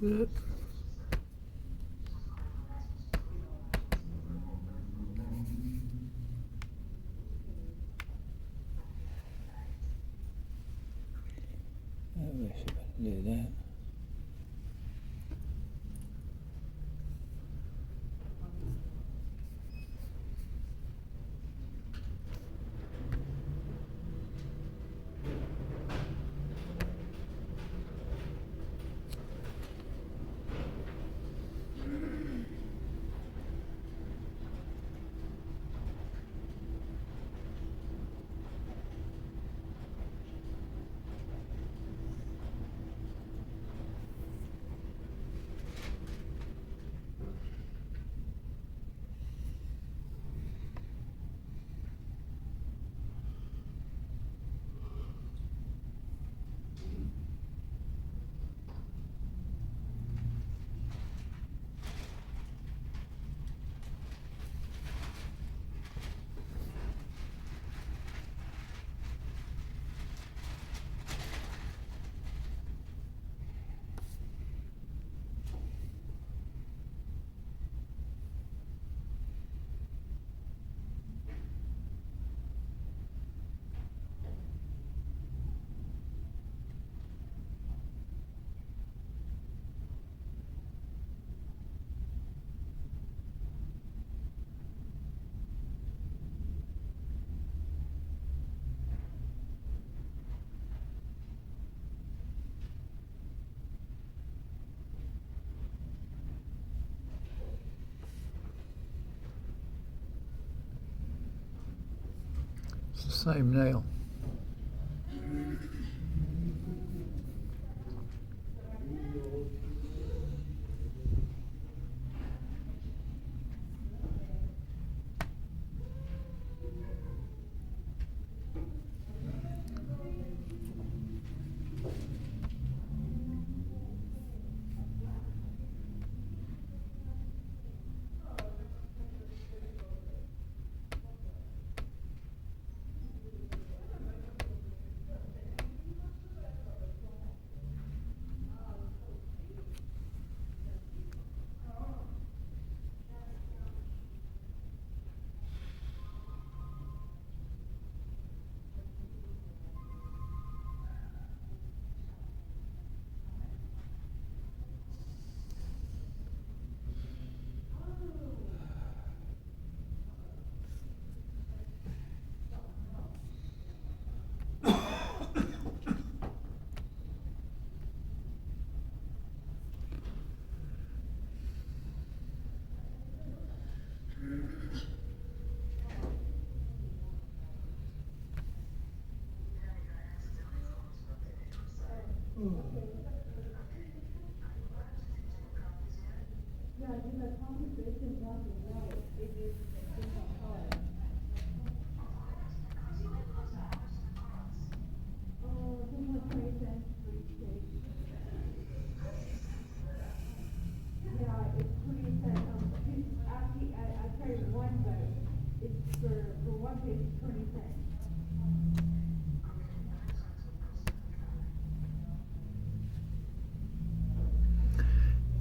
bit. I wish I could do that. It's the same nail.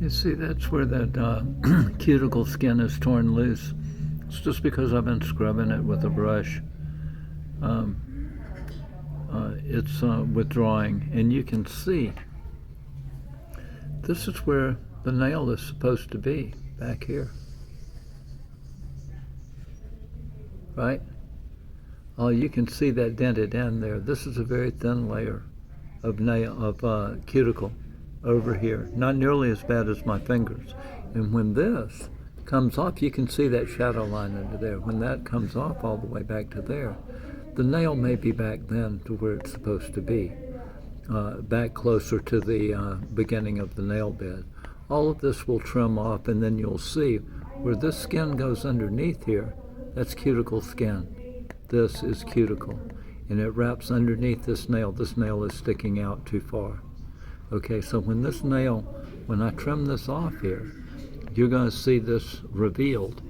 You see, that's where that cuticle skin is torn loose. It's just because I've been scrubbing it with a brush. It's withdrawing, and you can see this is where the nail is supposed to be, back here. Right? Oh, you can see that dented end there. This is a very thin layer of cuticle over here, not nearly as bad as my fingers. And when this comes off, you can see that shadow line under there. When that comes off all the way back to there, the nail may be back then to where it's supposed to be, back closer to the beginning of the nail bed. All of this will trim off, and then you'll see where this skin goes underneath here, that's cuticle skin. This is cuticle, and it wraps underneath this nail. This nail is sticking out too far. Okay, so when I trim this off here, you're going to see this revealed,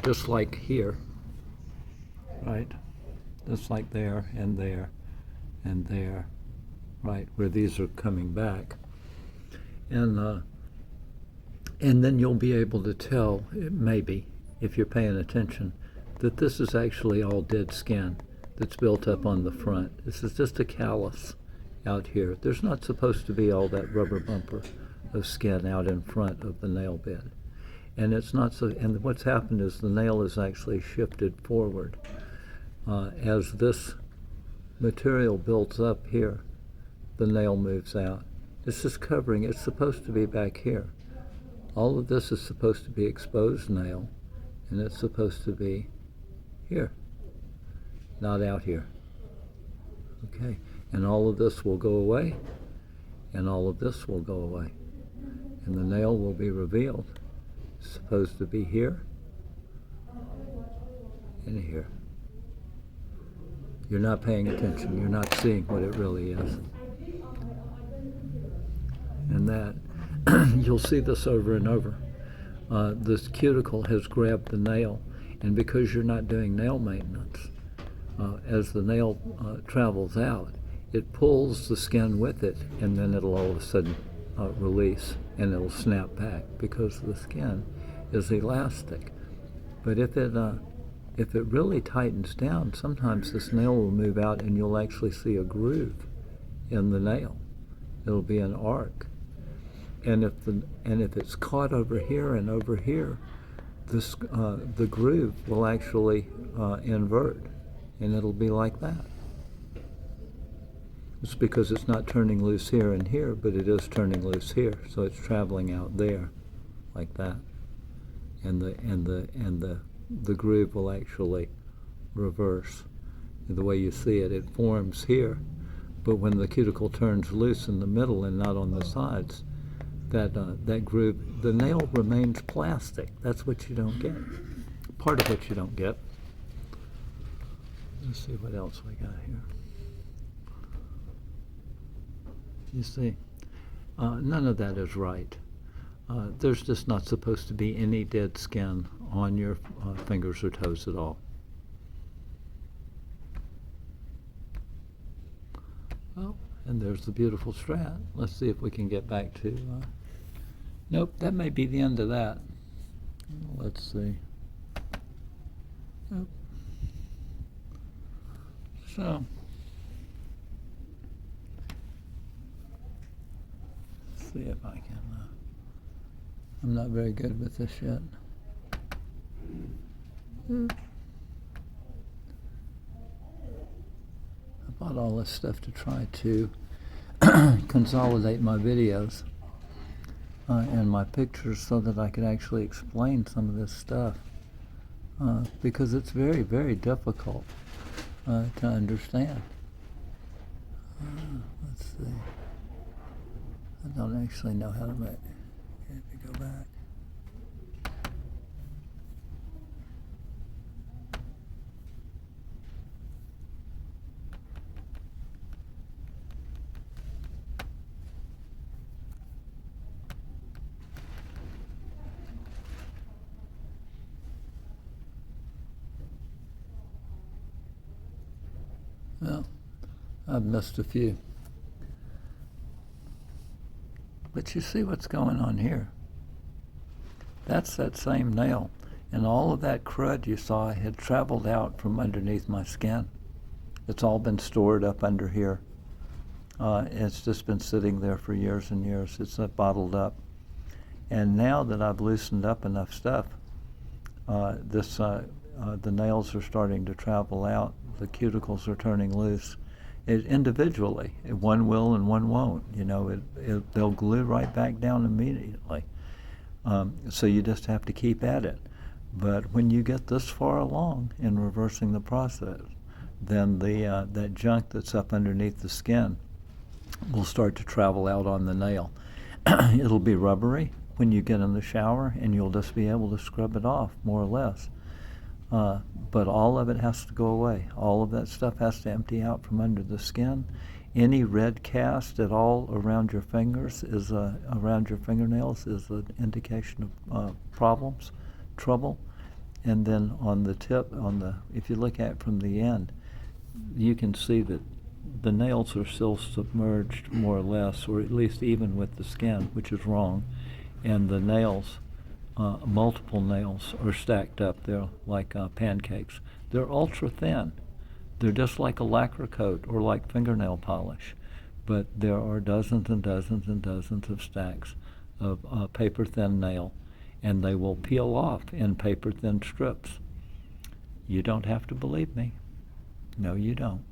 just like here, right? Just like there and there and there, right, where these are coming back. And And then you'll be able to tell, maybe, if you're paying attention, that this is actually all dead skin that's built up on the front. This is just a callus out here. There's not supposed to be all that rubber bumper of skin out in front of the nail bed. And it's not so, and what's happened is the nail is actually shifted forward. As this material builds up here, the nail moves out. This is covering, it's supposed to be back here. All of this is supposed to be exposed nail, and it's supposed to be here, not out here. Okay, and all of this will go away, and all of this will go away, and the nail will be revealed. It's supposed to be here and here. You're not paying attention. You're not seeing what it really is. And that, you'll see this over and over. This cuticle has grabbed the nail, and because you're not doing nail maintenance, as the nail travels out, it pulls the skin with it, and then it'll all of a sudden release, and it'll snap back because the skin is elastic. But if it really tightens down, sometimes this nail will move out, and you'll actually see a groove in the nail. It'll be an arc. And if it's caught over here and over here, this the groove will actually invert, and it'll be like that. It's because it's not turning loose here and here, but it is turning loose here, so it's traveling out there, like that, and the groove will actually reverse. The way you see it, it forms here, but when the cuticle turns loose in the middle and not on the sides, that groove, the nail remains plastic. That's what you don't get. Part of what you don't get. Let's see what else we got here. You see, none of that is right. There's just not supposed to be any dead skin on your fingers or toes at all. Well, and there's the beautiful strat. Let's see if we can get back to, nope, that may be the end of that. Let's see. Nope. So, let's see if I can, I'm not very good with this yet. I bought all this stuff to try to consolidate my videos and my pictures so that I could actually explain some of this stuff because it's very, very difficult to understand. Let's see. I don't actually know how to make it. If you go back. Well, I've missed a few. But you see what's going on here. That's that same nail. And all of that crud you saw had traveled out from underneath my skin. It's all been stored up under here. It's just been sitting there for years and years. It's bottled up. And now that I've loosened up enough stuff, the nails are starting to travel out. The cuticles are turning loose. Individually, one will and one won't. You know, they'll glue right back down immediately. So you just have to keep at it. But when you get this far along in reversing the process, then that junk that's up underneath the skin will start to travel out on the nail. It'll be rubbery when you get in the shower, and you'll just be able to scrub it off, more or less. But all of it has to go away. All of that stuff has to empty out from under the skin. Any red cast at all around your fingers around your fingernails is an indication of problems, trouble. And then on the tip, if you look at it from the end, you can see that the nails are still submerged more or less, or at least even with the skin, which is wrong. and the nails, multiple nails, are stacked up there like pancakes. They're ultra thin. They're just like a lacquer coat or like fingernail polish, but there are dozens and dozens and dozens of stacks of paper-thin nail, and they will peel off in paper-thin strips. You don't have to believe me. No, you don't.